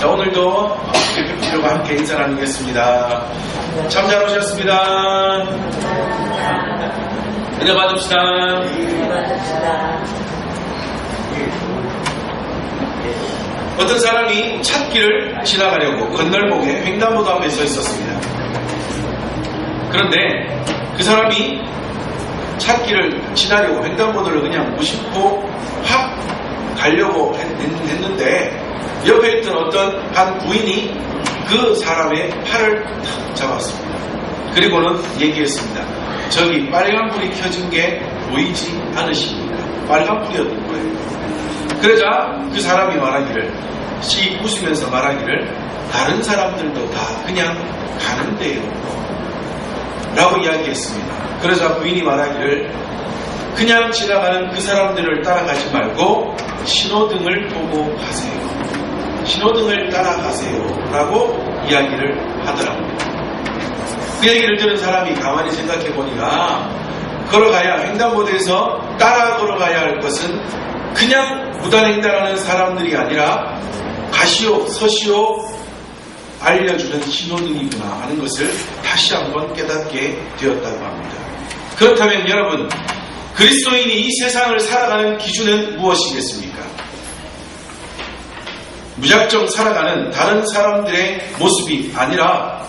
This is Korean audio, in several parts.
자, 오늘도 대표님들과 함께 인사 나누겠습니다. 참 잘 오셨습니다. 은혜 받읍시다. 어떤 사람이 찻길을 지나가려고 건널목에 횡단보도 앞에 서 있었습니다. 그런데 그 사람이 찻길을 지나려고 횡단보도를 그냥 무심코 확 가려고 했는데 옆에 있던 어떤 한 부인이 그 사람의 팔을 탁 잡았습니다. 그리고는 얘기했습니다. 저기 빨간불이 켜진 게 보이지 않으십니까? 빨간불이었던 거예요. 그러자 그 사람이 말하기를, 씩 웃으면서 말하기를, 다른 사람들도 다 그냥 가는데요 라고 이야기했습니다. 그러자 부인이 말하기를, 그냥 지나가는 그 사람들을 따라가지 말고 신호등을 보고 가세요. 신호등을 따라가세요 라고 이야기를 하더랍니다. 그 얘기를 들은 사람이 가만히 생각해 보니까, 걸어가야, 횡단보도에서 따라 걸어가야 할 것은 그냥 무단횡단하는 사람들이 아니라 가시오 서시오 알려주는 신호등이구나 하는 것을 다시 한번 깨닫게 되었다고 합니다. 그렇다면 여러분, 그리스도인이 이 세상을 살아가는 기준은 무엇이겠습니까? 무작정 살아가는 다른 사람들의 모습이 아니라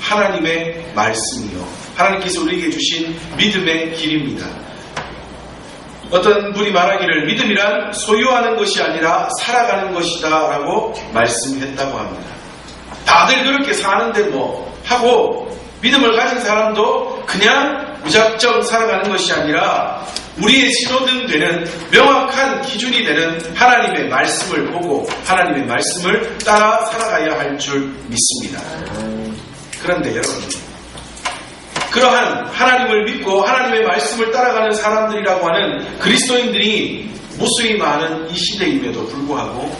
하나님의 말씀이요, 하나님께서 우리에게 주신 믿음의 길입니다. 어떤 분이 말하기를, 믿음이란 소유하는 것이 아니라 살아가는 것이다 라고 말씀했다고 합니다. 다들 그렇게 사는데 뭐 하고, 믿음을 가진 사람도 그냥 무작정 살아가는 것이 아니라 우리의 신호등 되는 명확한 기준이 되는 하나님의 말씀을 보고 하나님의 말씀을 따라 살아가야 할 줄 믿습니다. 그런데 여러분, 그러한 하나님을 믿고 하나님의 말씀을 따라가는 사람들이라고 하는 그리스도인들이 무수히 많은 이 시대임에도 불구하고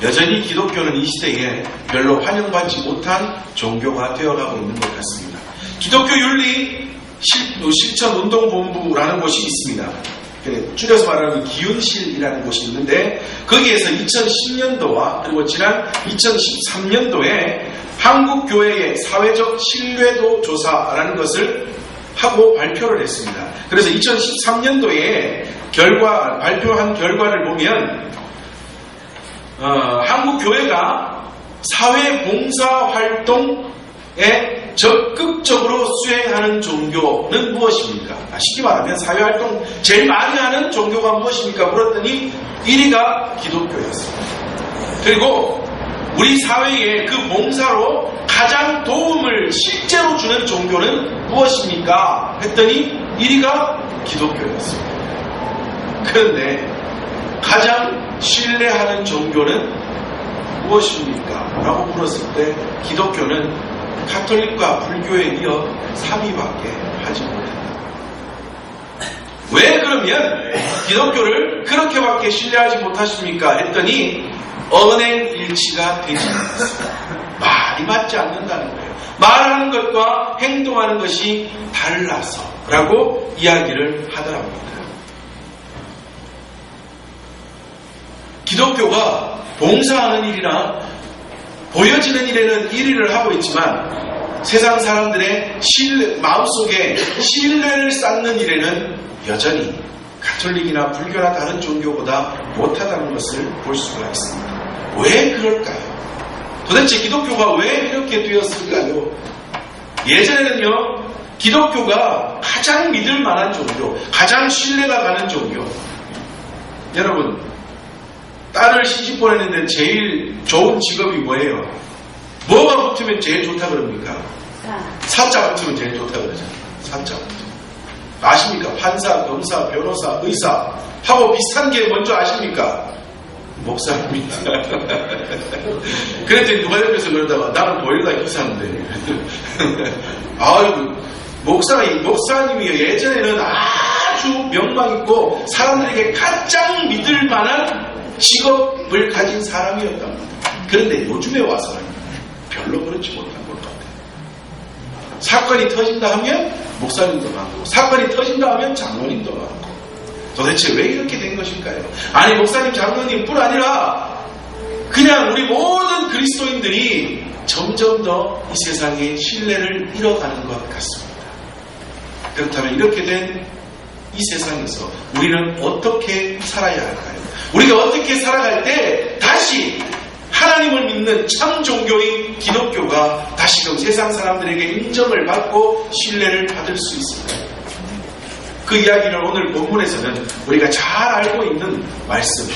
여전히 기독교는 이 시대에 별로 환영받지 못한 종교가 되어가고 있는 것 같습니다. 기독교 윤리 실천운동본부라는 곳이 있습니다. 줄여서 말하는 기윤실이라는 곳이 있는데, 거기에서 2010년도와 그리고 지난 2013년도에 한국교회의 사회적 신뢰도 조사라는 것을 하고 발표를 했습니다. 그래서 2013년도에 발표한 결과를 보면 한국교회가 사회봉사활동에 적극적으로 수행하는 종교는 무엇입니까? 쉽게 말하면 사회활동 제일 많이 하는 종교가 무엇입니까? 물었더니 1위가 기독교였습니다. 그리고 우리 사회에 그 봉사로 가장 도움을 실제로 주는 종교는 무엇입니까? 했더니 1위가 기독교였습니다. 그런데 가장 신뢰하는 종교는 무엇입니까? 라고 물었을 때 기독교는 가톨릭과 불교에 이어 3위밖에 하지 못했다. 왜 그러면 기독교를 그렇게밖에 신뢰하지 못하십니까? 했더니 언행일치가 되지 않습니다. 말이 맞지 않는다는 거예요. 말하는 것과 행동하는 것이 달라서 라고 이야기를 하더랍니다. 기독교가 봉사하는 일이나 보여지는 일에는 1위를 하고 있지만 세상 사람들의 마음속에 신뢰를 쌓는 일에는 여전히 가톨릭이나 불교나 다른 종교보다 못하다는 것을 볼 수가 있습니다. 왜 그럴까요? 도대체 기독교가 왜 이렇게 되었을까요? 예전에는요, 기독교가 가장 믿을 만한 종교, 가장 신뢰가 가는 종교. 여러분, 딸을 시집 보내는데 제일 좋은 직업이 뭐예요? 뭐가 붙으면 제일 좋다 그럽니까? 사자 붙으면 제일 좋다 그러잖아요. 사자 붙으면. 아십니까? 판사, 검사, 변호사, 의사 하고 비슷한 게 뭔지 아십니까? 목사입니다. 그랬더니 누가 옆에서 그러다가 나는 보일러 기사인데 아유, 목사님이 예전에는 아주 명망 있고 사람들에게 가장 믿을 만한 직업을 가진 사람이었답니다. 그런데 요즘에 와서는 별로 그렇지 못한 것 같아요. 사건이 터진다 하면 목사님도 많고, 사건이 터진다 하면 장로님도 많고. 도대체 왜 이렇게 된 것일까요? 아니, 목사님, 장로님 뿐 아니라 그냥 우리 모든 그리스도인들이 점점 더 이 세상에 신뢰를 잃어가는 것 같습니다. 그렇다면 이렇게 된 이 세상에서 우리는 어떻게 살아야 할까요? 우리가 어떻게 살아갈 때 다시 하나님을 믿는 참 종교인 기독교가 다시금 세상 사람들에게 인정을 받고 신뢰를 받을 수 있을까요? 그 이야기를 오늘 본문에서는 우리가 잘 알고 있는 말씀,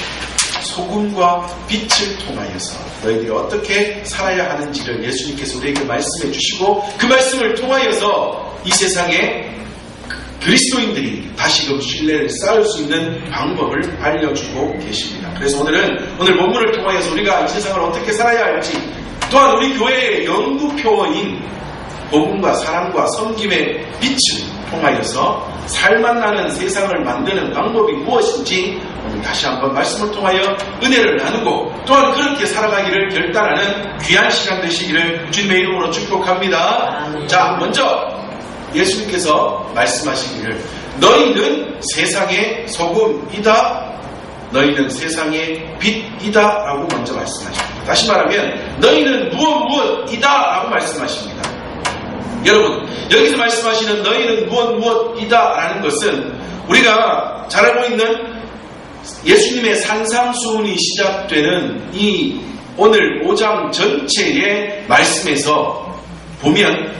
소금과 빛을 통하여서 너희들이 어떻게 살아야 하는지를 예수님께서 우리에게 말씀해 주시고, 그 말씀을 통하여서 이 세상에 그리스도인들이 다시금 신뢰를 쌓을 수 있는 방법을 알려주고 계십니다. 그래서 오늘 본문을 통하여서 우리가 이 세상을 어떻게 살아야 할지, 또한 우리 교회의 연구표어인 복음과 사랑과 섬김의 빛을 통하여서 살맛나는 세상을 만드는 방법이 무엇인지 오늘 다시 한번 말씀을 통하여 은혜를 나누고, 또한 그렇게 살아가기를 결단하는 귀한 시간 되시기를 주님의 이름으로 축복합니다. 자, 먼저 예수님께서 말씀하시기를 너희는 세상의 소금이다, 너희는 세상의 빛이다 라고 먼저 말씀하십니다. 다시 말하면 너희는 무엇이다 라고 말씀하십니다. 여러분, 여기서 말씀하시는 너희는 무엇이다 라는 것은 우리가 잘 알고 있는 예수님의 산상수훈이 시작되는 이 오늘 5장 전체의 말씀에서 보면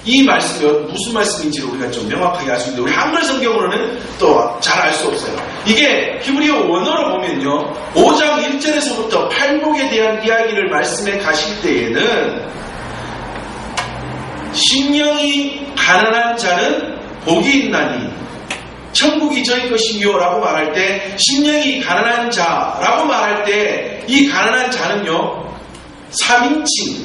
이 말씀이 무슨 말씀인지를 우리가 좀 명확하게 알 수 있는데, 우리 한글 성경으로는 또 잘 알 수 없어요. 이게 히브리어 원어로 보면요, 5장 1절에서부터 팔복에 대한 이야기를 말씀해 가실 때에는 심령이 가난한 자는 복이 있나니 천국이 저희 것이며 라고 말할 때, 심령이 가난한 자라고 말할 때 이 가난한 자는요 3인칭,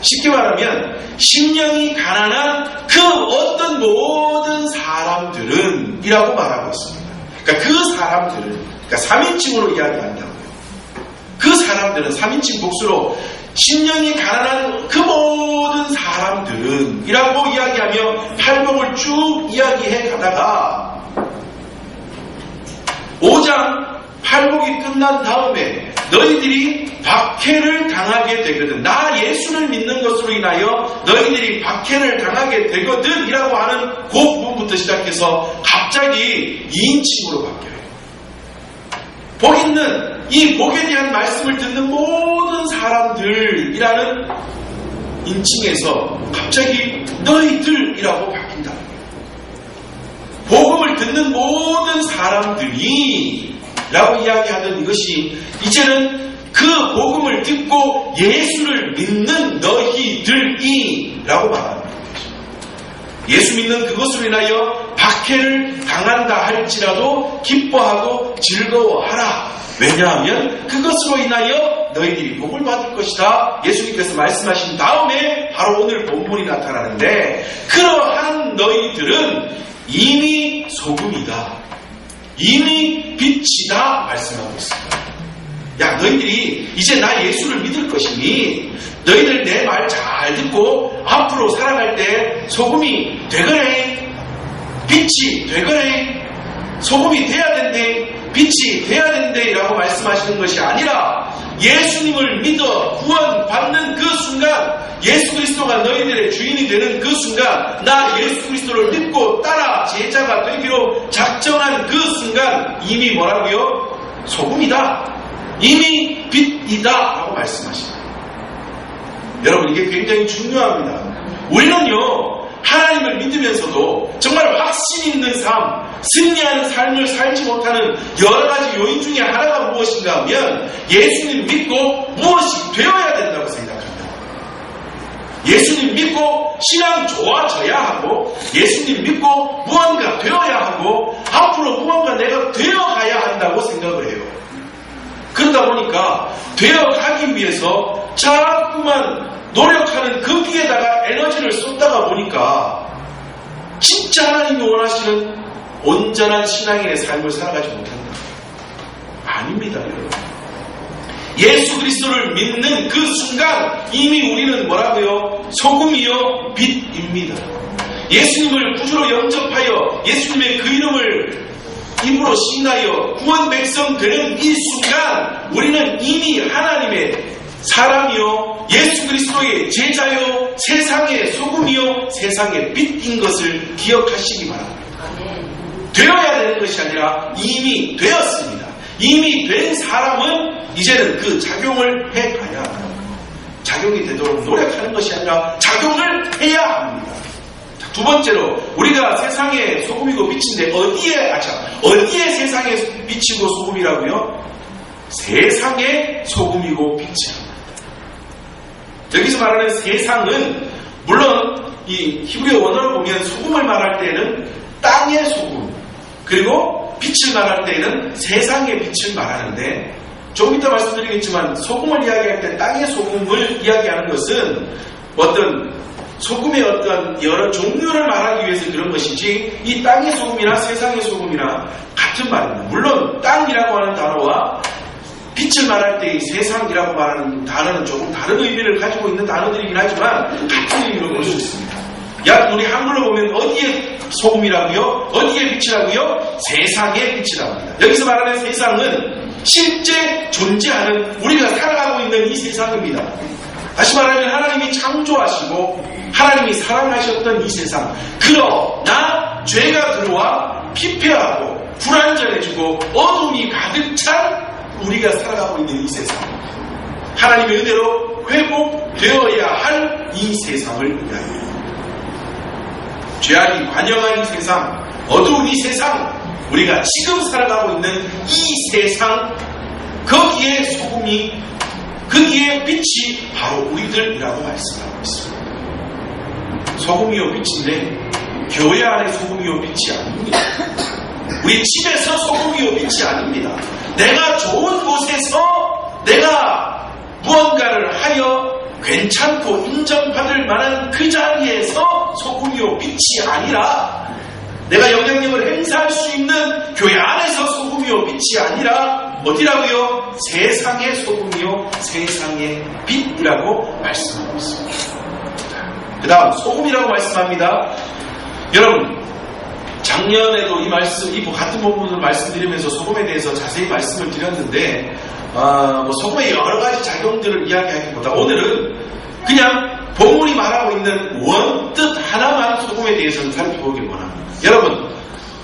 쉽게 말하면 심령이 가난한 그 어떤 모든 사람들은 이라고 말하고 있습니다. 그러니까 그 사람들은, 그러니까 3인칭으로 이야기한다고요. 그 사람들은 3인칭 복수로 심령이 가난한 그 모든 사람들은 이라고 이야기하며 팔복을 쭉 이야기해 가다가 5장 팔복이 끝난 다음에 너희들이 박해를 당하게 되거든, 나 예수를 믿는 것으로 인하여 너희들이 박해를 당하게 되거든 이라고 하는 그 부분부터 시작해서 갑자기 2인칭으로 바뀌어요. 복 있는 이 복에 대한 말씀을 듣는 모든 사람들이라는 인칭에서 갑자기 너희들이라고 바뀐다. 복음을 듣는 모든 사람들이 라고 이야기하던 이것이 이제는 그 복음을 듣고 예수를 믿는 너희들이 라고 말하는 거죠. 예수 믿는 그것으로 인하여 박해를 당한다 할지라도 기뻐하고 즐거워하라. 왜냐하면 그것으로 인하여 너희들이 복을 받을 것이다. 예수님께서 말씀하신 다음에 바로 오늘 본문이 나타나는데, 그러한 너희들은 이미 소금이다, 이미 빛이다 말씀하고 있습니다. 야, 너희들이 이제 나 예수를 믿을 것이니 너희들 내 말 잘 듣고 앞으로 살아갈 때 소금이 되거래, 빛이 되거래, 소금이 돼야 된대, 빛이 돼야 된대 라고 말씀하시는 것이 아니라, 예수님을 믿어 구원받는 그 순간, 예수 그리스도가 너희들의 주인이 되는 그 순간, 나 예수 그리스도를 믿고 따라 제자가 되기로 작정한 그 순간 이미 뭐라고요? 소금이다, 이미 빛이다 라고 말씀하십니다. 여러분, 이게 굉장히 중요합니다. 우리는요 하나님을 믿으면서도 정말 확신 있는 삶, 승리하는 삶을 살지 못하는 여러 가지 요인 중에 하나가 무엇인가 하면 예수님 믿고 무엇이 되어야 된다고 생각합니다. 예수님 믿고 신앙 좋아져야 하고, 예수님 믿고 무언가 되어야 하고, 앞으로 무언가 내가 되어가야 한다고 생각을 해요. 그러다 보니까 되어가기 위해서 자꾸만 노력하는 거기에다가 에너지를 쏟다가 보니까 진짜 하나님이 원하시는 온전한 신앙인의 삶을 살아가지 못한다. 아닙니다, 여러분. 예수 그리스도를 믿는 그 순간 이미 우리는 뭐라고요? 소금이요 빛입니다. 예수님을 구주로 영접하여 예수님의 그 이름을 입으로 시인하여 구원 백성 되는 이 순간 우리는 이미 하나님의 사람이요 예수 그리스도의 제자요 세상의 소금이요 세상의 빛인 것을 기억하시기 바랍니다. 되어야 되는 것이 아니라 이미 되었습니다. 이미 된 사람은 이제는 그 작용을 해가야 합니다. 작용이 되도록 노력하는 것이 아니라 작용을 해야 합니다. 자, 두 번째로 우리가 세상의 소금이고 빛인데 어디에 세상의 빛이고 소금이라고요? 세상의 소금이고 빛이랍니다. 여기서 말하는 세상은 물론 이 히브리어 원어를 보면 소금을 말할 때는 땅의 소금 그리고 빛을 말할 때는 세상의 빛을 말하는데 조금 이따 말씀드리겠지만 소금을 이야기할 때 땅의 소금을 이야기하는 것은 어떤 소금의 어떤 여러 종류를 말하기 위해서 그런 것이지 이 땅의 소금이나 세상의 소금이나 같은 말입니다. 물론 땅이라고 하는 단어와 빛을 말할 때 이 세상이라고 말하는 단어는 조금 다른 의미를 가지고 있는 단어들이긴 하지만 같은 의미로 볼 수 있습니다. 우리 한글로 보면 어디에 소금이라고요? 어디에 빛이라고요? 세상의 빛이라고 합니다. 여기서 말하는 세상은 실제 존재하는 우리가 살아가고 있는 이 세상입니다. 다시 말하면 하나님이 창조하시고 하나님이 사랑하셨던 이 세상. 그러나 죄가 들어와 피폐하고 불안전해지고 어둠이 가득 찬 우리가 살아가고 있는 이 세상. 하나님의 은혜로 회복되어야 할 이 세상을 위하여. 죄악이 관영한 이 세상, 어두운 이 세상, 우리가 지금 살아가고 있는 이 세상, 거기에 소금이, 거기에 빛이 바로 우리들이라고 말씀하고 있습니다. 소금이요 빛인데 교회 안에 소금이요 빛이 아닙니다. 우리 집에서 소금이요 빛이 아닙니다. 내가 좋은 곳에서 내가 무언가를 하여 괜찮고 인정받을 만한 그 자리에서 소금이요 빛이 아니라 내가 영향력을 행사할 수 있는 교회 안에서 소금이요 빛이 아니라 어디라고요? 세상의 소금이요 세상의 빛이라고 말씀하고 있습니다. 그 다음 소금이라고 말씀합니다. 여러분 작년에도 이 같은 부분을 말씀드리면서 소금에 대해서 자세히 말씀을 드렸는데 소금의 여러 가지 작용들을 이야기하기보다 오늘은 그냥 본문이 말하고 있는 원뜻 하나만 소금에 대해서는 살펴보길 원합니다. 여러분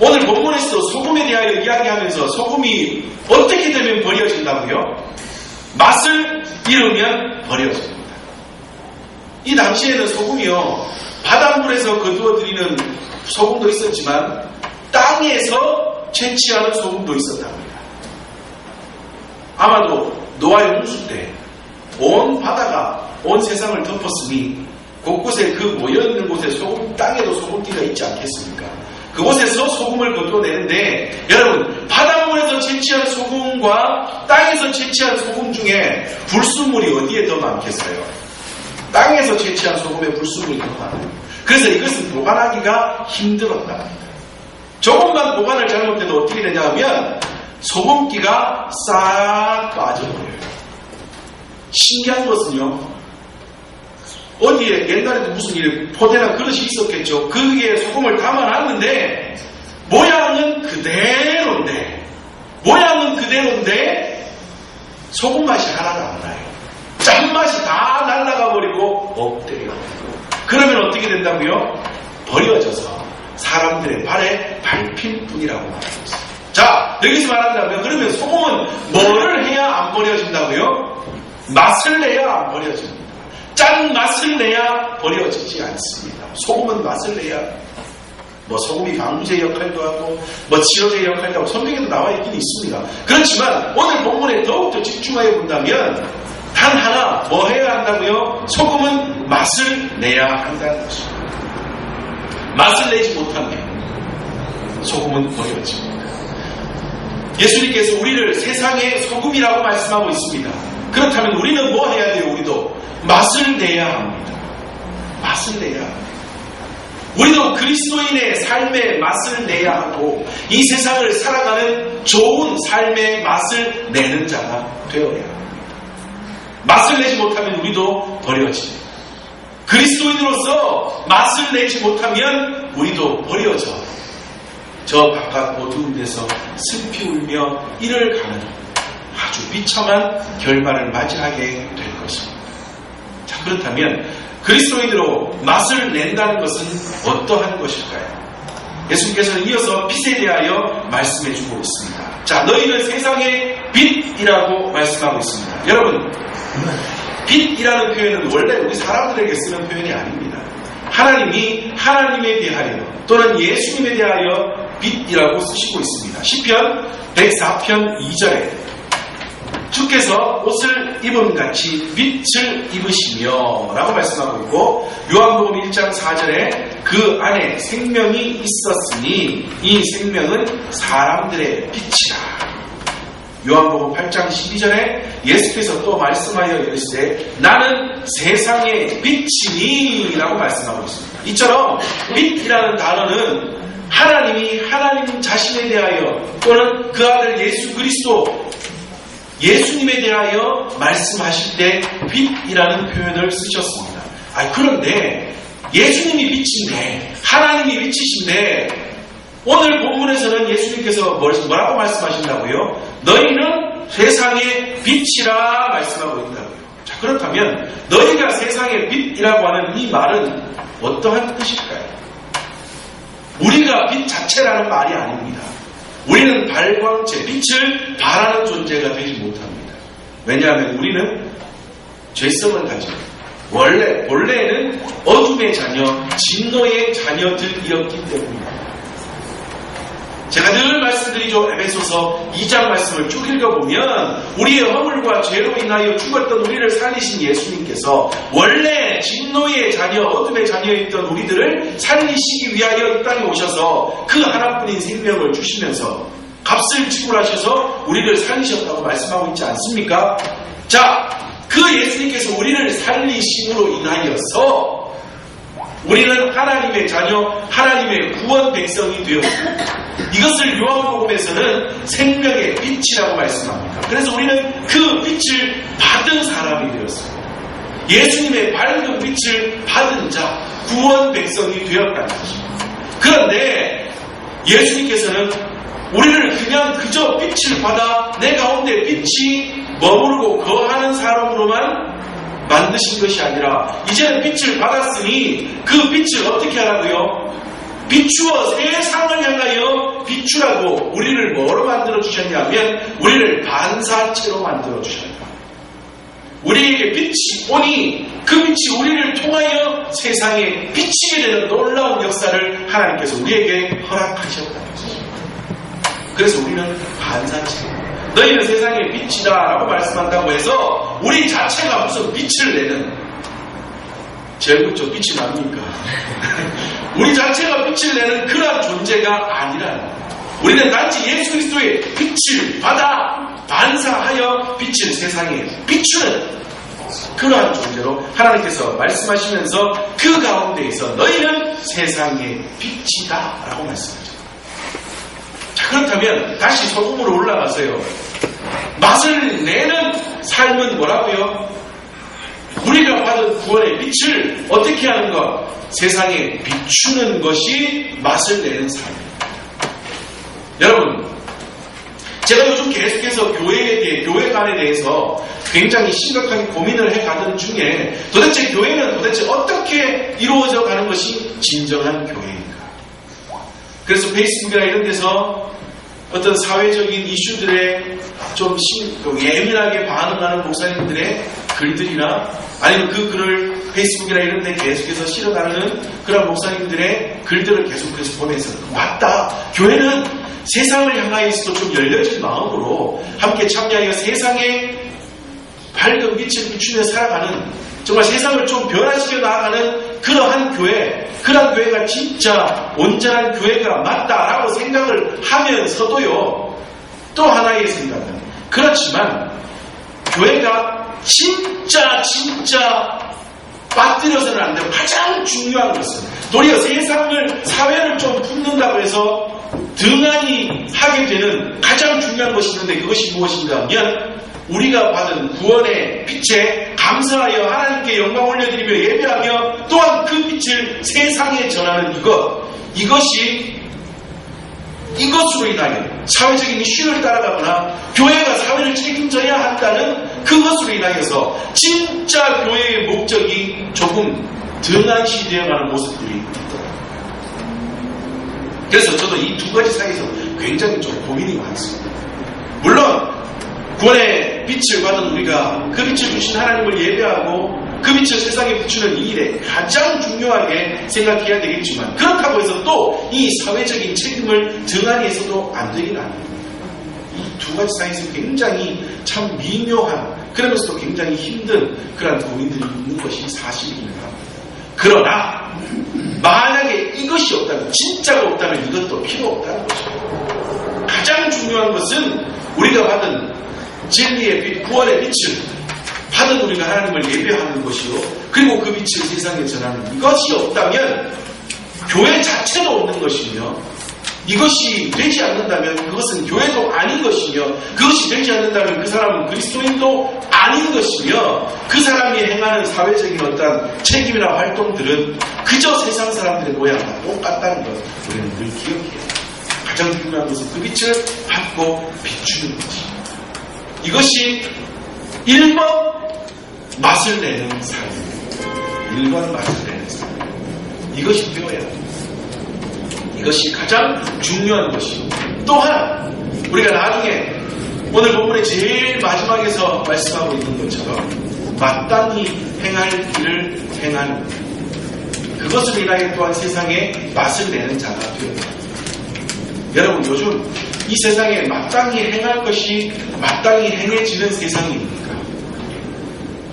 오늘 본문에서 소금에 대하여 이야기하면서 소금이 어떻게 되면 버려진다고요? 맛을 잃으면 버려집니다. 이 당시에는 소금이요 바닷물에서 거두어들이는 소금도 있었지만 땅에서 채취하는 소금도 있었답니다. 아마도 노아 홍수 때 온 바다가 온 세상을 덮었으니 곳곳에 그 모여있는 곳에 땅에도 소금기가 있지 않겠습니까? 그곳에서 소금을 거두어내는데 여러분 바닷물에서 채취한 소금과 땅에서 채취한 소금 중에 불순물이 어디에 더 많겠어요? 땅에서 채취한 소금에 불순물이 더 많아요. 그래서 이것은 보관하기가 힘들었다. 조금만 보관을 잘못해도 어떻게 되냐면 소금기가 싹 빠져버려요. 신기한 것은요. 어디에 옛날에도 무슨 포대나 그릇이 있었겠죠. 거기에 소금을 담아놨는데 모양은 그대로인데 소금 맛이 하나도 안 나요. 짠맛이 다 날아가 버리고 없대요. 그러면 어떻게 된다고요? 버려져서 사람들의 발에 밟힐 뿐이라고 말하고 있어요. 자, 여기서 말한다면 그러면 소금은 뭐를 해야 안 버려진다고요? 맛을 내야 안 버려집니다. 짠 맛을 내야 버려지지 않습니다. 소금은 맛을 내야 소금이 방부제 역할도 하고 치료제 역할도 하고 성경에도 나와 있긴 있습니다. 그렇지만 오늘 본문에 더욱더 집중하여 본다면 단 하나 뭐 해야 한다고요? 소금은 맛을 내야 한다는 것입니다. 맛을 내지 못하면 소금은 버려집니다. 예수님께서 우리를 세상의 소금이라고 말씀하고 있습니다. 그렇다면 우리는 뭐 해야 돼요? 우리도 맛을 내야 합니다. 맛을 내야 합니다. 우리도 그리스도인의 삶의 맛을 내야 하고 이 세상을 살아가는 좋은 삶의 맛을 내는 자가 되어야 합니다. 맛을 내지 못하면 우리도 버려집니다. 그리스도인으로서 맛을 내지 못하면 우리도 버려져 저 바깥 어두운 데서 슬피 울며 이를 가는 아주 비참한 결말을 맞이하게 될 것입니다. 자, 그렇다면 그리스도인으로 맛을 낸다는 것은 어떠한 것일까요? 예수님께서는 이어서 빛에 대하여 말씀해 주고 있습니다. 자, 너희는 세상의 빛이라고 말씀하고 있습니다. 여러분, 빛이라는 표현은 원래 우리 사람들에게 쓰는 표현이 아닙니다. 하나님이 하나님에 대하여 또는 예수님에 대하여 빛이라고 쓰시고 있습니다. 시편 104편 2절에 주께서 옷을 입은 같이 빛을 입으시며 라고 말씀하고 있고, 요한복음 1장 4절에 그 안에 생명이 있었으니 이 생명은 사람들의 빛이라. 요한복음 8장 12절에 예수께서 또 말씀하여 이르시되 나는 세상의 빛이니 라고 말씀하고 있습니다. 이처럼 빛이라는 단어는 하나님이 하나님 자신에 대하여 또는 그 아들 예수 그리스도 예수님에 대하여 말씀하실 때 빛이라는 표현을 쓰셨습니다. 그런데 예수님이 빛인데 하나님이 빛이신데 오늘 본문에서는 예수님께서 뭐라고 말씀하신다고요? 너희는 세상의 빛이라 말씀하고 있다고요. 자, 그렇다면 너희가 세상의 빛이라고 하는 이 말은 어떠한 뜻일까요? 우리가 빛 자체라는 말이 아닙니다. 우리는 발광체, 빛을 발하는 존재가 되지 못합니다. 왜냐하면 우리는 죄성을 가지고 본래는 어둠의 자녀, 진노의 자녀들이었기 때문입니다. 제가 늘 말씀드리죠. 에베소서 2장 말씀을 쭉 읽어보면 우리의 허물과 죄로 인하여 죽었던 우리를 살리신 예수님께서 원래 진노의 자녀, 어둠의 자녀였던 우리들을 살리시기 위하여 이 땅에 오셔서 그 하나뿐인 생명을 주시면서 값을 지불하셔서 우리를 살리셨다고 말씀하고 있지 않습니까? 자, 그 예수님께서 우리를 살리심으로 인하여서 우리는 하나님의 자녀, 하나님의 구원 백성이 되었고 이것을 요한복음에서는 생명의 빛이라고 말씀합니다. 그래서 우리는 그 빛을 받은 사람이 되었습니다. 예수님의 밝은 빛을 받은 자, 구원 백성이 되었다는 것입니다. 그런데 예수님께서는 우리를 그냥 그저 빛을 받아 내 가운데 빛이 머무르고 거하는 사람으로만 만드신 것이 아니라 이제는 빛을 받았으니 그 빛을 어떻게 하라고요? 비추어 세상을 향하여 비추라고 우리를 뭐로 만들어 주셨냐면 우리를 반사체로 만들어 주셨다. 우리에게 빛이 오니 그 빛이 우리를 통하여 세상에 비치게 되는 놀라운 역사를 하나님께서 우리에게 허락하셨다는 것입니다. 그래서 우리는 반사체. 너희는 세상의 빛이다 라고 말씀한다고 해서 우리 자체가 무슨 빛을 내는, 제일 그렇죠, 빛이 납니까? 우리 자체가 빛을 내는 그런 존재가 아니라는 거예요. 우리는 단지 예수 그리스도의 빛을 받아 반사하여 빛을 세상에 비추는 그러한 존재로 하나님께서 말씀하시면서 그 가운데에서 너희는 세상의 빛이다 라고 말씀하죠. 자, 그렇다면 다시 소금으로 올라가서요, 맛을 내는 삶은 뭐라고요? 우리가 받은 구원의 빛을 어떻게 하는 것? 세상에 비추는 것이 맛을 내는 삶입니다. 여러분, 제가 요즘 계속해서 교회에 대해, 교회관에 대해서 굉장히 심각하게 고민을 해가던 중에 도대체 교회는 도대체 어떻게 이루어져 가는 것이 진정한 교회인가? 그래서 페이스북이나 이런 데서 어떤 사회적인 이슈들에 좀 예민하게 반응하는 목사님들의 글들이나 아니면 그 글을 페이스북이나 이런 데 계속해서 실어가는 그런 목사님들의 글들을 계속해서 보면서 맞다. 교회는 세상을 향하여서도 좀 열려진 마음으로 함께 참여하여 세상에 밝은 빛을 비추며 살아가는, 정말 세상을 좀 변화시켜 나아가는 그러한 교회, 그런 교회가 진짜 온전한 교회가 맞다라고 생각을 하면서도요, 또 하나의 생각은 그렇지만 교회가 진짜 빠뜨려서는 안 되고 가장 중요한 것은 도리어 세상을, 사회를 좀 품는다고 해서 등한히 하게 되는 가장 중요한 것이 있는데 그것이 무엇인가 하면 우리가 받은 구원의 빛에 감사하여 하나님께 영광 올려드리며 예배하며 또한 그 빛을 세상에 전하는 이것이 이것으로 인하여 사회적인 이슈를 따라가거나 교회가 사회를 책임져야 한다는 그것으로 인하여서 진짜 교회의 목적이 조금 등한시되어가는 모습들이 있더라고요. 그래서 저도 이 두 가지 사이에서 굉장히 좀 고민이 많습니다. 물론 구원의 빛을 받은 우리가 그 빛을 주신 하나님을 예배하고 그 빛을 세상에 비추는 이 일에 가장 중요하게 생각해야 되겠지만, 그렇다고 해서 또 이 사회적인 책임을 등한히 해서도 안 되긴 합니다. 이 두 가지 사이에서 굉장히 참 미묘한, 그러면서도 굉장히 힘든 그런 고민들이 있는 것이 사실입니다. 그러나 만약에 이것이 없다면, 진짜가 없다면 이것도 필요 없다는 것입니다. 가장 중요한 것은 우리가 받은 진리의 빛, 구원의 빛을 받은 우리가 하나님을 예배하는 것이요, 그리고 그 빛을 세상에 전하는 이것이 없다면 교회 자체도 없는 것이며, 이것이 되지 않는다면 그것은 교회도 아닌 것이며, 그것이 되지 않는다면 그 사람은 그리스도인도 아닌 것이며, 그 사람이 행하는 사회적인 어떤 책임이나 활동들은 그저 세상 사람들의 모양과 똑같다는 것 우리는 늘 기억해야 해요. 가장 중요한 것은 그 빛을 받고 비추는 것입니다. 이것이 1번 맛을 내는 삶입니다. 1번 맛을 내는 삶. 이것이 배워야 합니다. 이것이 가장 중요한 것입니다. 또 하나, 우리가 나중에 오늘 본문의 제일 마지막에서 말씀하고 있는 것처럼 마땅히 행할 길을 행하는, 그것을 인하여 또한 세상에 맛을 내는 자가 되어야 합니다. 여러분, 요즘 이 세상에 마땅히 행할 것이 마땅히 행해지는 세상입니까?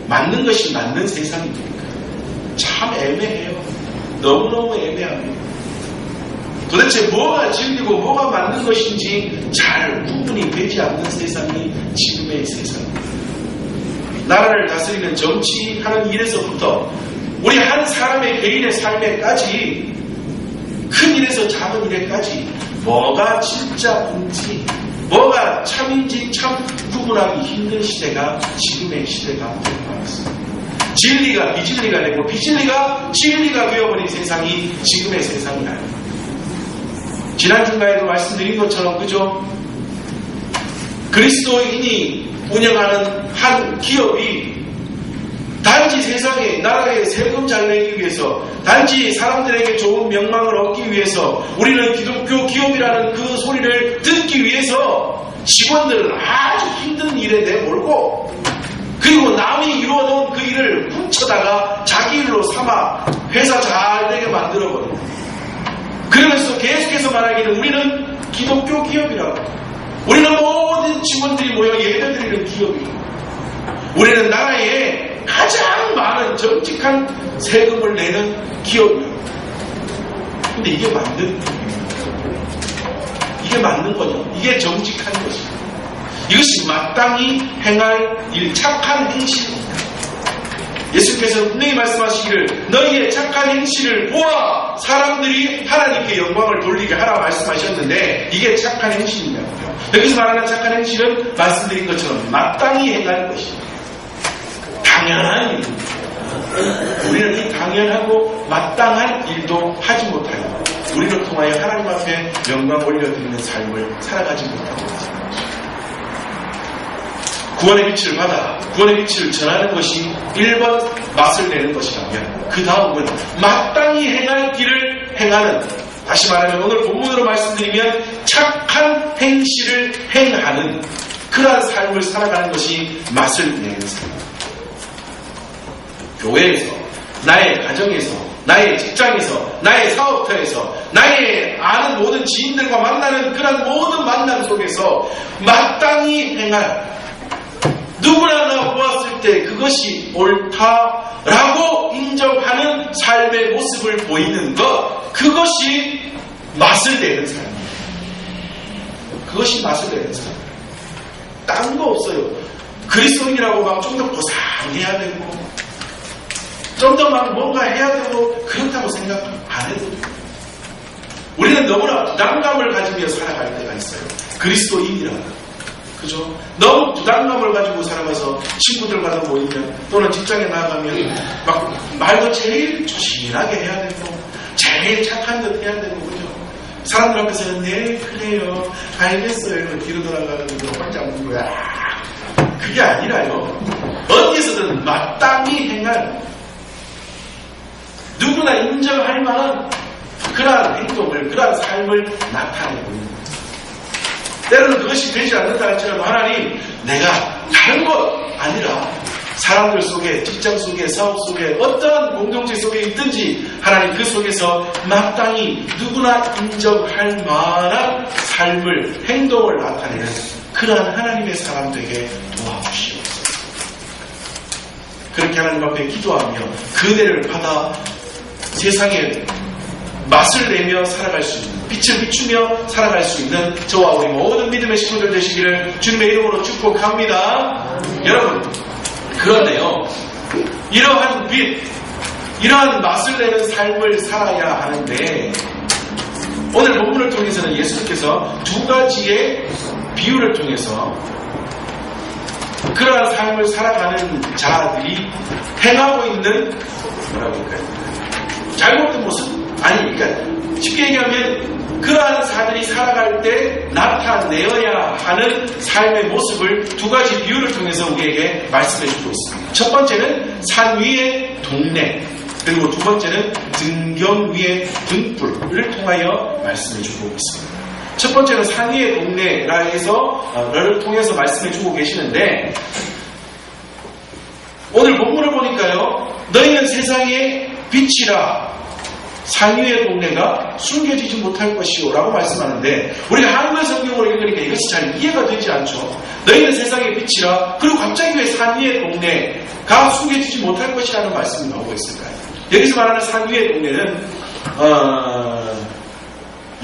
맞는 것이 맞는 세상입니까? 참 애매해요. 너무너무 애매합니다. 도대체 뭐가 진리고 뭐가 맞는 것인지 잘 구분이 되지 않는 세상이 지금의 세상입니다. 나라를 다스리는 정치하는 일에서부터 우리 한 사람의 개인의 삶에까지, 큰 일에서 작은 일에까지 뭐가 진짜인지 뭐가 참인지 참 구분하기 힘든 시대가 지금의 시대가 되는 것 같습니다. 진리가 비진리가 되고 비진리가 진리가 되어버린 세상이 지금의 세상이 아닙니다. 지난 주간에도 말씀드린 것처럼, 그죠? 그리스도인이 운영하는 한 기업이 단지 세상에, 나라에 세금 잘 내기 위해서, 단지 사람들에게 좋은 명망을 얻기 위해서, 우리는 기독교 기업이라는 그 소리를 듣기 위해서 직원들을 아주 힘든 일에 내몰고, 그리고 남이 이루어놓은 그 일을 훔쳐다가 자기 일로 삼아 회사 잘 되게 만들어버립니다. 그러면서 계속해서 말하기는 우리는 기독교 기업이라고, 우리는 모든 직원들이 모여 예배드리는 기업이고, 우리는 나라에 가장 많은 정직한 세금을 내는 기업이라고. 근데 이게 맞는 이게 맞는 거죠. 이게 정직한 것입니다. 이것이 마땅히 행할 일, 착한 행실입니다. 예수께서 분명히 말씀하시기를 너희의 착한 행실을 보아 사람들이 하나님께 영광을 돌리게 하라 말씀하셨는데, 이게 착한 행실이냐고요. 여기서 말하는 착한 행실은 말씀드린 것처럼 마땅히 행할 것입니다. 당연한 일입니다. 우리는 이 당연하고 마땅한 일도 하지 못하여 우리를 통하여 하나님 앞에 영광 올려드리는 삶을 살아가지 못하고 있습니다. 구원의 빛을 받아 구원의 빛을 전하는 것이 1번 맛을 내는 것이라면, 그 다음은 마땅히 행할 길을 행하는, 다시 말하면 오늘 본문으로 말씀드리면 착한 행실을 행하는 그러한 삶을 살아가는 것이 맛을 내는 삶입니다. 교회에서, 나의 가정에서, 나의 직장에서, 나의 사업터에서, 나의 아는 모든 지인들과 만나는 그런 모든 만남 속에서 마땅히 행할, 누구나 보았을 때 그것이 옳다라고 인정하는 삶의 모습을 보이는 것, 그것이 맛을 내는 삶입니다. 그것이 맛을 내는 삶. 딴 거 없어요. 그리스도인이라고 막 좀 더 고상해야 되고, 좀 더 막 뭔가 해야 되고, 그렇다고 생각 안 해도 돼요. 우리는 너무나 부담감을 가지며 살아갈 때가 있어요. 그리스도인이라고. 그죠? 너무 부담감을 가지고 살아가서 친구들과도 모이면, 또는 직장에 나가면 막 말도 제일 조신하게 해야 되고, 제일 착한 듯 해야 되고, 그죠? 사람들 앞에서는 네 그래요 알겠어요 뒤로 돌아가는 거 혼자 묻는 거야. 그게 아니라요. 어디에서든 마땅히 행할 누구나 인정할 만한 그러한 행동을 그러한 삶을 나타내고 있는 거예요. 때로는 그것이 되지 않는다 할지라도 하나님 내가 다른 것 아니라 사람들 속에 직장 속에 사업 속에 어떠한 공동체 속에 있든지 하나님 그 속에서 마땅히 누구나 인정할 만한 삶을 행동을 나타내는 그러한 하나님의 사람 되게 도와주시옵소서. 그렇게 하나님 앞에 기도하며 그대를 받아 세상에 맛을 내며 살아갈 수 있는 빛을 비추며 살아갈 수 있는 저와 우리 모든 믿음의 식구들 되시기를 주님의 이름으로 축복합니다. 여러분 그런데요 이러한 빛 이러한 맛을 내는 삶을 살아야 하는데 오늘 본문을 통해서는 예수님께서 두 가지의 비유를 통해서 그러한 삶을 살아가는 자들이 행하고 있는 뭐라고 할까요? 잘못된 모습? 아니 그러니까 쉽게 얘기하면 그러한 자들이 살아갈 때 나타내어야 하는 삶의 모습을 두 가지 비유를 통해서 우리에게 말씀해 주고 있습니다. 첫 번째는 산 위의 동네 그리고 두 번째는 등경 위의 등불을 통하여 말씀해 주고 있습니다. 첫 번째는 산 위의 동네라 해서를 통해서 말씀해 주고 계시는데 오늘 본문을 보니까요 너희는 세상의 빛이라 산 위의 동네가 숨겨지지 못할 것이요 라고 말씀하는데 우리가 한국의 성경으로 읽으니까 이것이 잘 이해가 되지 않죠. 너희는 세상의 빛이라 그리고 갑자기 왜 산 위의 동네가 숨겨지지 못할 것이라는 말씀이 나오고 있을까요? 여기서 말하는 산 위의 동네는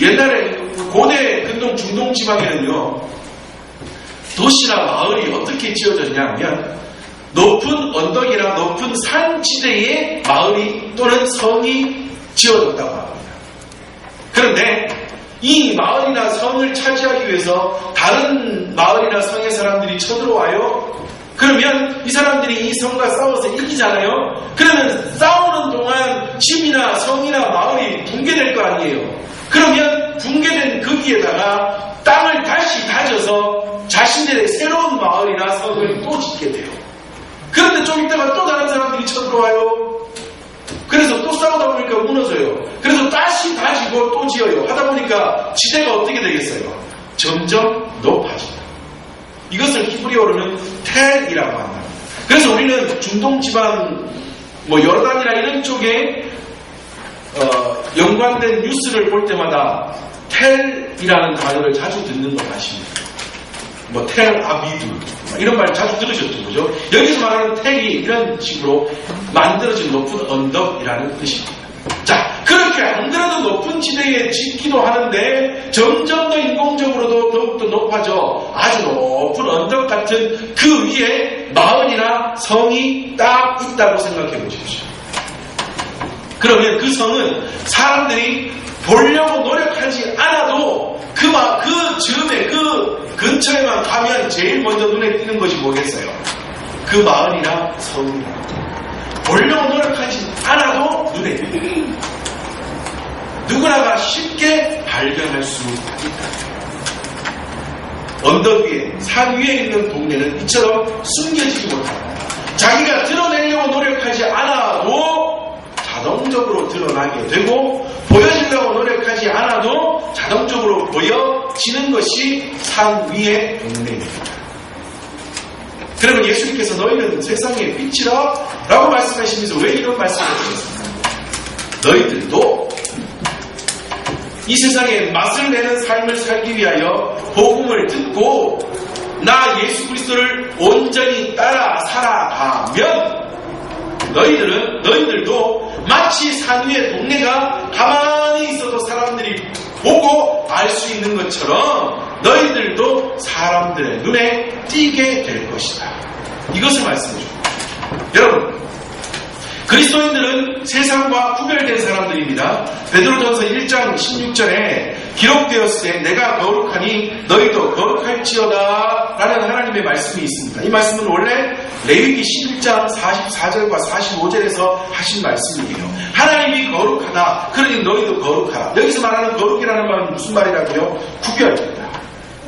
옛날에 고대 근동 중동 지방에는요 도시나 마을이 어떻게 지어졌냐 하면 높은 언덕이나 높은 산지대에 마을이 또는 성이 지어졌다고 합니다. 그런데 이 마을이나 성을 차지하기 위해서 다른 마을이나 성의 사람들이 쳐들어와요. 그러면 이 사람들이 이 성과 싸워서 이기잖아요. 그러면 싸우는 동안 집이나 성이나 마을이 붕괴될 거 아니에요. 그러면 붕괴된 거기에다가 땅을 다시 다져서 자신들의 새로운 마을이나 성을 또 짓게 돼요. 그런데 좀 있다가 또 다른 사람들이 쳐들어와요. 그래서 또 싸우다 보니까 무너져요. 그래서 다시 다지고 또 지어요. 하다 보니까 지대가 어떻게 되겠어요? 점점 높아집니다. 이것을 히브리어로는 텔이라고 한다. 그래서 우리는 중동지방 요르단이나 이런 쪽에 연관된 뉴스를 볼 때마다 텔이라는 단어를 자주 듣는 걸 아십니다. 텔 아비드 이런 말 자주 들으셨죠, 그죠? 여기서 말하는 텔이 이런 식으로 만들어진 높은 언덕이라는 뜻입니다. 자, 그렇게 안 그래도 높은 지대에 짓기도 하는데 점점 더 인공적으로도 더욱더 높아져 아주 높은 언덕 같은 그 위에 마을이나 성이 딱 있다고 생각해 보십시오. 그러면 그 성은 사람들이 보려고 노력하지 않아도 그 즈음에 그 근처에만 가면 제일 먼저 눈에 띄는 것이 뭐겠어요? 그 마을이나 성이나 보려고 노력하지 않아도 눈에 띄는 누구나가 쉽게 발견할 수 있다. 언덕 위에 산 위에 있는 동네는 이처럼 숨겨지지 못한다. 자기가 드러내려고 노력하지 않아도 자동적으로 드러나게 되고 보여지려고 노력하지 않아도 자동적으로 보여지는 것이 산 위의 동네입니다. 그러면 예수님께서 너희는 세상의 빛이라 라고 말씀하시면서 왜 이런 말씀을 하셨습니까? 너희들도 이 세상에 맛을 내는 삶을 살기 위하여 복음을 듣고 나 예수 그리스도를 온전히 따라 살아가면 너희들도 마치 산 위의 동네가 가만히 있어도 사람들이 보고 알 수 있는 것처럼 너희들도 사람들의 눈에 띄게 될 것이다. 이것을 말씀해 줍니다. 여러분, 그리스도인들은 세상과 구별된 사람들입니다. 베드로전서 1장 16절에 기록되었을 때 내가 거룩하니 너희도 거룩할지어다 라는 하나님의 말씀이 있습니다. 이 말씀은 원래 레위기 11장 44절과 45절에서 하신 말씀이에요. 하나님이 거룩하다. 그러니 너희도 거룩하라. 여기서 말하는 거룩이라는 말은 무슨 말이라고요? 구별된다.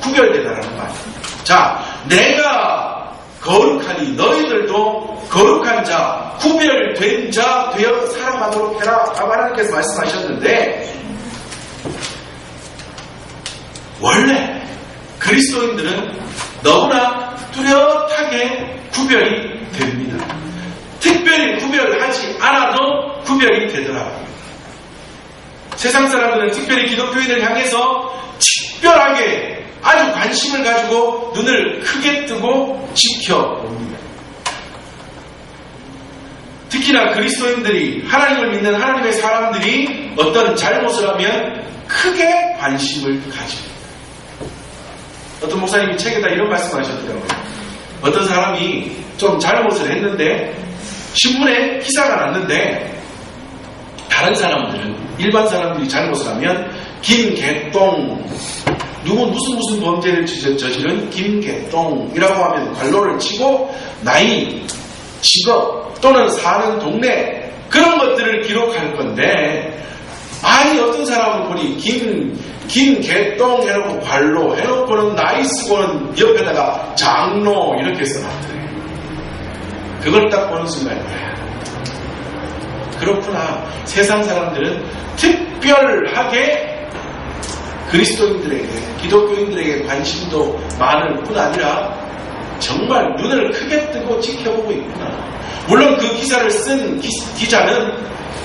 구별되다라는 말이에요. 자, 내가 거룩하니 너희들도 거룩한 자, 구별된 자 되어 살아가도록 해라. 하나님께서 말씀하셨는데, 원래 그리스도인들은 너무나 뚜렷하게 구별이 됩니다. 특별히 구별하지 않아도 구별이 되더라고요. 세상 사람들은 특별히 기독교인을 향해서 특별하게 아주 관심을 가지고 눈을 크게 뜨고 지켜봅니다. 특히나 그리스도인들이, 하나님을 믿는 하나님의 사람들이 어떤 잘못을 하면 크게 관심을 가집니다. 어떤 목사님이 책에다 이런 말씀을 하셨더라고요. 어떤 사람이 좀 잘못을 했는데 신문에 기사가 났는데, 다른 사람들은, 일반 사람들이 잘못을 하면 김개똥, 누구 무슨 범죄를 저지른 김개똥이라고 하면 관로를 치고 나이, 직업 또는 사는 동네, 그런 것들을 기록할 건데, 아니 어떤 사람은 보니 김개똥 해놓고 관로 해놓고는 나이 쓰고는 옆에다가 장로 이렇게 써놨더래요. 그걸 딱 보는 순간, 그렇구나. 세상 사람들은 특별하게 그리스도인들에게, 기독교인들에게 관심도 많을 뿐 아니라 정말 눈을 크게 뜨고 지켜보고 있구나. 물론 그 기사를 쓴 기자는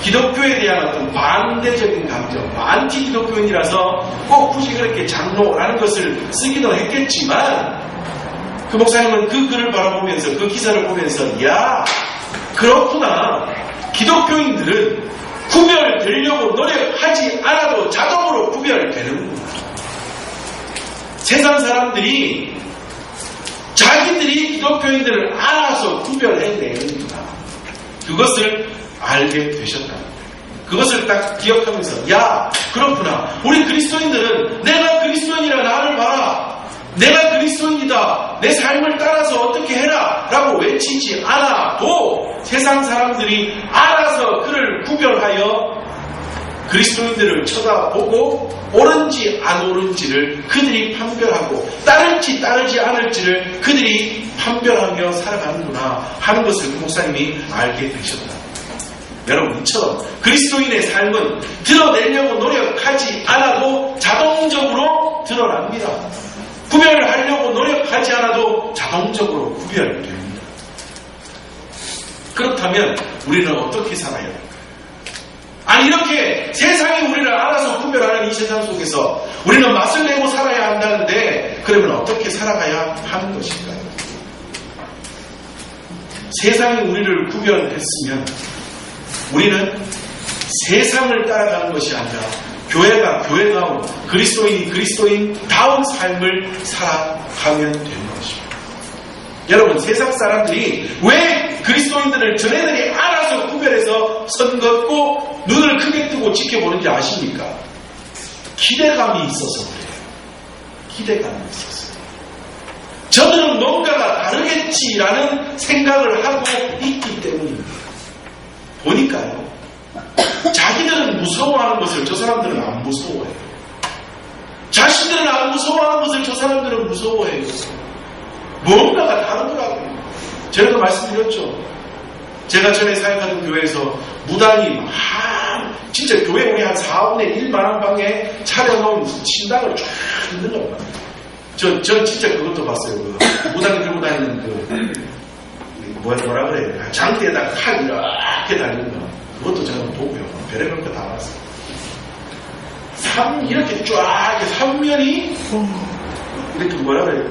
기독교에 대한 어떤 반대적인 감정, 안티 기독교인이라서 꼭 굳이 그렇게 장로라는 것을 쓰기도 했겠지만, 그 목사님은 그 글을 바라보면서, 그 기사를 보면서, 야, 그렇구나. 기독교인들은 구별되려고 노력하지 않아도 자동으로 구별되는구나. 세상 사람들이 자기들이 기독교인들을 알아서 구별해내는구나. 그것을 알게 되셨다. 그것을 딱 기억하면서, 야, 그렇구나. 우리 그리스도인들은 내가 그리스도인이라 나를 봐라. 내가 그리스도인이다. 내 삶을 따라서 어떻게 해라. 라고 외치지 않아도 세상 사람들이 알아서 그를 구별하여 그리스도인들을 쳐다보고 옳은지 안 옳은지를 그들이 판별하고 따를지 따르지 않을지를 그들이 판별하며 살아가는구나 하는 것을 그 목사님이 알게 되셨다. 여러분, 이처럼 그리스도인의 삶은 드러내려고 노력하지 않아도 자동적으로 드러납니다. 구별을 하려고 노력하지 않아도 자동적으로 구별됩니다. 그렇다면 우리는 어떻게 살아야 할까요? 아니, 이렇게 세상이 우리를 알아서 구별하는 이 세상 속에서 우리는 맛을 내고 살아야 한다는데, 그러면 어떻게 살아가야 하는 것일까요? 세상이 우리를 구별했으면 우리는 세상을 따라가는 것이 아니라 교회가 교회다운, 그리스도인이 그리스도인다운 삶을 살아가면 되는 것입니다. 여러분, 세상 사람들이 왜 그리스도인들을 전애들이 알아서 구별해서 선긋고 눈을 크게 뜨고 지켜보는지 아십니까? 기대감이 있어서 그래요. 기대감이 있어서. 저들은 뭔가가 다르겠지라는 생각을 하고 있기 때문입니다. 보니까요, 자기들은 무서워하는 것을 저 사람들은 안 무서워해요. 자신들은 안 무서워하는 것을 저 사람들은 무서워해요. 뭔가가 다르더라고요. 제가 말씀드렸죠. 제가 전에 사역하던 교회에서 무당이 진짜 교회 우리 한 4분의 1만한 방에 차려놓은 침당을 쫙 있는 거예요. 전 진짜 그것도 봤어요. 무당이 들고 다니는 뭐라 그래요? 장대에다가 칼 이렇게 달리는 거. 그것도 제가 보고요. 별의별 거 다 봤어요. 이렇게 쫙, 삼면이, 이렇게 뭐라 그래요?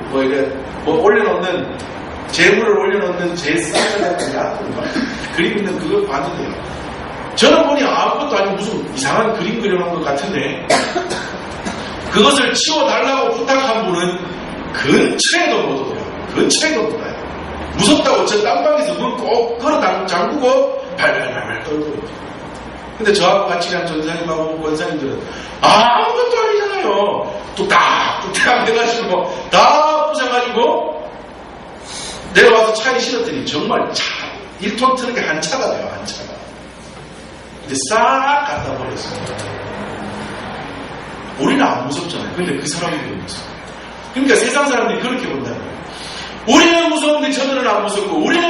올려놓는, 재물을 올려놓는 제사를 약 그림 있는 그걸 봤는데요. 저는 보니 아무것도 아니고 무슨 이상한 그림 그려놓은 것 같은데, 그것을 치워달라고 부탁한 분은 근처에도 못 오더라고요. 근처에도 못 와요. 무섭다고 저 딴방에서 문 꼭 걸어 잠그고 발발발발 떨고. 근데 저하고 같이 간 전사님하고 권사님들은 아무것도 아니잖아요. 뚝딱 해가지고 다 부셔가지고 내려와서 차에 실었더니 정말 1톤 트럭에 한 차가 돼요. 한 차가. 근데 싹 갖다 버렸어요. 우리는 안 무섭잖아요. 근데 그 사람들이 무서워요. 그러니까 세상 사람들이 그렇게 본다는 거예요. 우리는 무서운데 저들은 안 무섭고, 우리는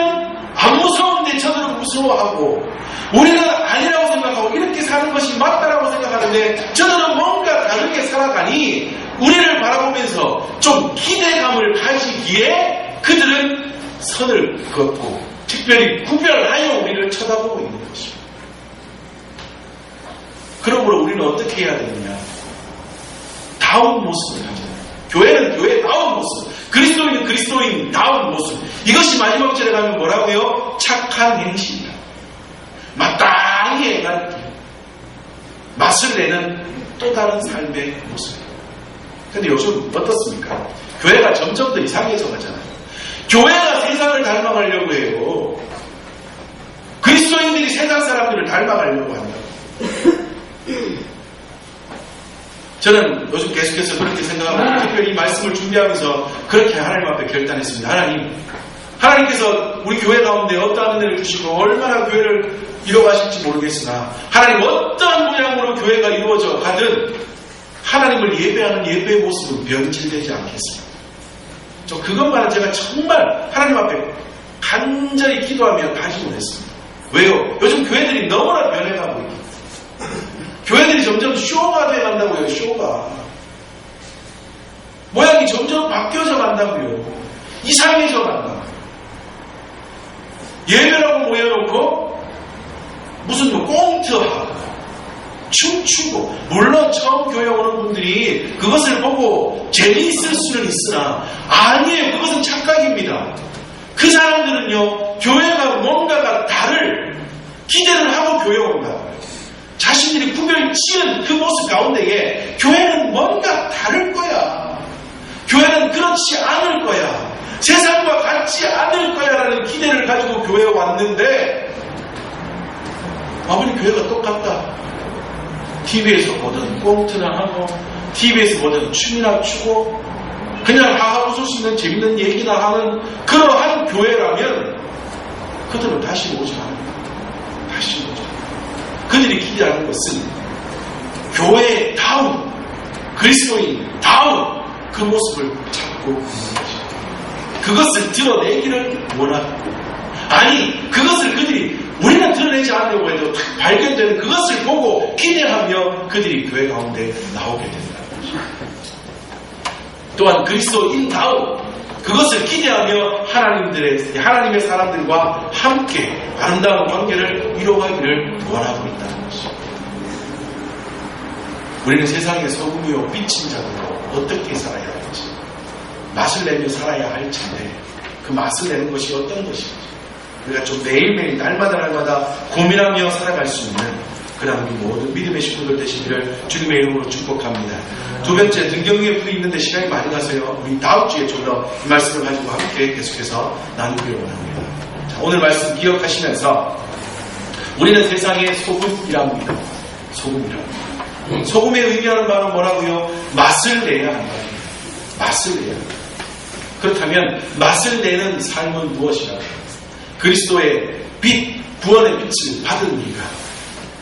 안 무서운데 저들은 무서워하고, 우리는 아니라고 생각하고 이렇게 사는 것이 맞다라고 생각하는데 저들은 뭔가 다르게 살아가니 우리를 바라보면서 좀 기대감을 가지기에 그들은 선을 긋고 특별히 구별하여 우리를 쳐다보고 있는 것입니다. 그러므로 우리는 어떻게 해야 되느냐? 다운 모습을 가져요. 교회는 교회다운 모습, 그리스도인은 그리스도인다운 모습. 이것이 마지막 절에 가면 뭐라고요? 착한 행실이다. 마땅히 행할 길, 맛을 내는 또 다른 삶의 모습. 근데 요즘 어떻습니까? 교회가 점점 더 이상해져 가잖아요. 교회가 세상을 닮아가려고 해요. 그리스도인들이 세상 사람들을 닮아가려고 한다고. 저는 요즘 계속해서 그렇게 생각하고 특별히 이 말씀을 준비하면서 그렇게 하나님 앞에 결단했습니다. 하나님께서 우리 교회 가운데 어떠한 은혜를 주시고 얼마나 교회를 이뤄가실지 모르겠으나 하나님 어떠한 모양으로 교회가 이루어져 가든 하나님을 예배하는 예배의 모습은 변질되지 않겠습니다. 그것만은 제가 정말 하나님 앞에 간절히 기도하며 다짐을 했습니다. 왜요? 요즘 교회들이 너무나 변해가고 있습니다. 교회들이 점점 쇼가 돼간다고요. 쇼가 모양이 점점 바뀌어져 간다고요. 이상해져 간다. 예배라고 모여놓고 무슨 꽁트하고 춤추고, 물론 처음 교회 오는 분들이 그것을 보고 재미있을 수는 있으나 아니에요. 그것은 착각입니다. 그 사람들은요, 교회가 뭔가가 다를 기대를 하고 교회에 온다. 자신들이 구별 지은 그 모습 가운데에 교회는 뭔가 다를 거야. 교회는 그렇지 않을 거야. 세상과 같지 않을 거야라는 기대를 가지고 교회에 왔는데 아버님 교회가 똑같다. TV에서 보던 꽁트나 하고 TV에서 보던 춤이나 추고 그냥 하하 웃을 수 있는 재밌는 얘기나 하는 그러한 교회라면 그들은 다시 오지 않습니다. 다시 오지 않습니다. 그들이 기대하는 것은 교회다운 그리스도인다운 그 모습을 찾고 있는 것입니다. 그것을 드러내기를 원하고, 아니 그것을 그들이 우리는 드러내지 않으려고 해도 딱 발견되는 그것을 보고 기대하며 그들이 교회 가운데 나오게 된다는 것입니다. 또한 그리스도인다운 그것을 기대하며 하나님의 사람들과 함께 아름다운 관계를 이루어가기를 원하고 있다는 것입니다. 우리는 세상의 소금이요 빛인 자들로 어떻게 살아야 할지, 맛을 내며 살아야 할 텐데 그 맛을 내는 것이 어떤 것인지 우리가 좀 매일매일 날마다 고민하며 살아갈 수 있는 그런 우리 모든 믿음의 식구들 되시기를 주님의 이름으로 축복합니다. 두 번째, 등경에 불이 있는데 시간이 많이 가서요, 우리 다음 주에 좀 더 이 말씀을 가지고 함께 계속해서 나누기를 원합니다. 자, 오늘 말씀 기억하시면서 우리는 세상의 소금이랍니다. 소금이랍니다. 소금의 의미하는 바는 뭐라고요? 맛을 내야 한다. 맛을 내야 한다. 그렇다면 맛을 내는 삶은 무엇이냐? 그리스도의 빛, 구원의 빛을 받은 우리가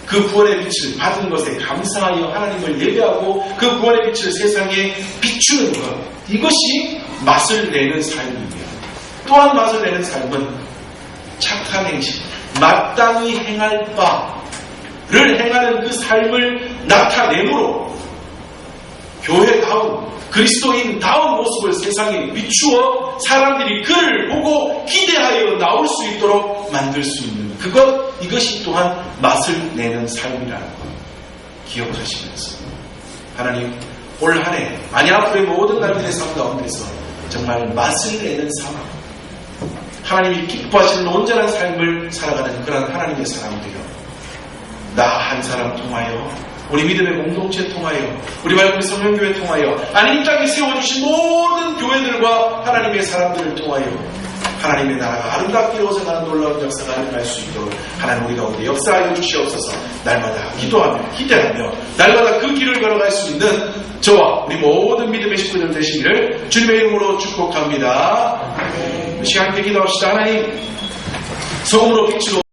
그 구원의 빛을 받은 것에 감사하여 하나님을 예배하고 그 구원의 빛을 세상에 비추는 것, 이것이 맛을 내는 삶입니다. 또한 맛을 내는 삶은 착한 행실, 마땅히 행할 바를 행하는 그 삶을 나타내므로 교회다운 그리스도인다운 모습을 세상에 비추어 사람들이 그를 보고 기대하여 나올 수 있도록 만들 수 있는 이것이 또한 맛을 내는 삶이라는 것 기억하시면서 하나님 올 한 해 아니 앞으로의 모든 날들의 삶 가운데서 정말 맛을 내는 삶, 하나님이 기뻐하시는 온전한 삶을 살아가는 그런 하나님의 사람들이요, 나 한 사람 통하여 우리 믿음의 공동체 통하여 우리 말씀 성령교회 통하여 아니 이 땅에 세워주신 모든 교회들과 하나님의 사람들을 통하여 하나님의 나라가 아름답게 이루어져가는 놀라운 역사가 일어날 수 있도록 하나님 우리 가운데 역사하여 주시옵소서. 날마다 기도하며 기대하며 날마다 그 길을 걸어갈 수 있는 저와 우리 모든 믿음의 식구들 되시기를 주님의 이름으로 축복합니다. 시간 함께 기도합시다. 하나님, 성으로 빛으로